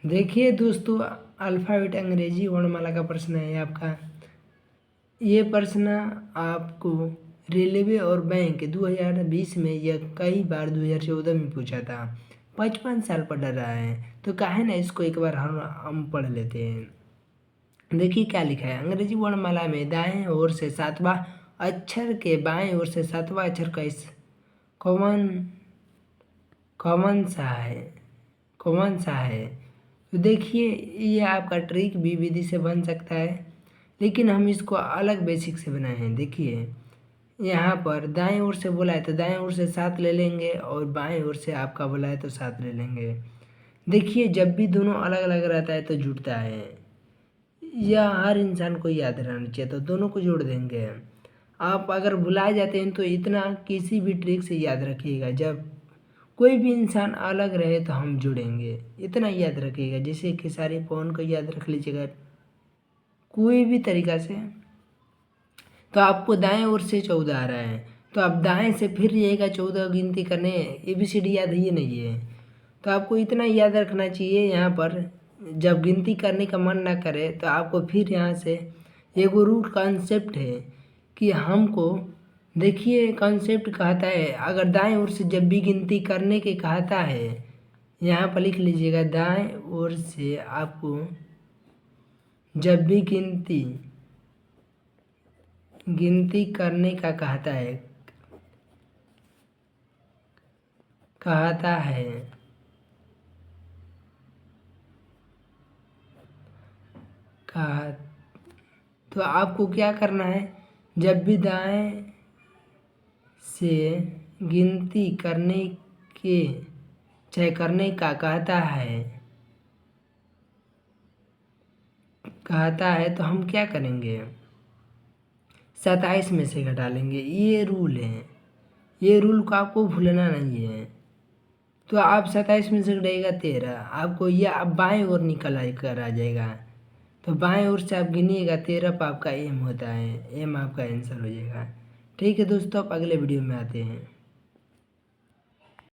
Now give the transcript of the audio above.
देखिए दोस्तों, अल्फ़ाबेट अंग्रेजी वर्णमाला का प्रश्न है आपका। ये प्रश्न आपको रेलवे और बैंक 2020 में या कई बार 2014 में पूछा था। 55 साल पढ़ रहा है तो काहे ना इसको एक बार हम पढ़ लेते हैं। देखिए क्या लिखा है। अंग्रेजी वर्णमाला में दाएं ओर से 7वां अक्षर के बाएं ओर से 7वां अक्षर कौन कौन सा है। तो देखिए, ये आपका ट्रिक भी विधि से बन सकता है, लेकिन हम इसको अलग बेसिक से बनाए हैं। देखिए यहाँ पर दाएं ओर से बोला है तो दाएं ओर से 7 ले लेंगे और बाएं ओर से आपका बोला है तो 7 ले लेंगे। देखिए जब भी दोनों अलग अलग रहता है तो जुड़ता है, यह हर इंसान को याद रहना चाहिए, तो दोनों को जोड़ देंगे। आप अगर भुलाए जाते हैं तो इतना किसी भी ट्रिक से याद रखिएगा, जब कोई भी इंसान अलग रहे तो हम जुड़ेंगे, इतना याद रखिएगा। जैसे खेसारी पवन को याद रख लीजिएगा कोई भी तरीक़ा से। तो आपको दाएं ओर से 14 आ रहा है तो आप दाएं से फिर जाइएगा 14 गिनती करने। ABCD याद है ये नहीं है, तो आपको इतना याद रखना चाहिए। यहाँ पर जब गिनती करने का मन ना करे तो आपको फिर यहाँ से एक रूल कॉन्सेप्ट है कि हमको, देखिए कॉन्सेप्ट कहता है अगर दाएं ओर से जब भी गिनती करने के कहता है, यहाँ पर लिख लीजिएगा दाएं ओर से आपको जब भी गिनती करने का कहता है तो आपको क्या करना है, जब भी दाएं से गिनती करने का कहता है तो हम क्या करेंगे, 27 में से घटा लेंगे। ये रूल है, ये रूल को आपको भूलना नहीं है। तो आप 27 में से घटाइएगा 13, आपको यह अब बाएं ओर निकल कर आ जाएगा। तो बाएं ओर से आप गिनिएगा 13 पर आपका M होता है, M आपका आंसर हो जाएगा। ठीक है दोस्तों, अब अगले वीडियो में आते हैं।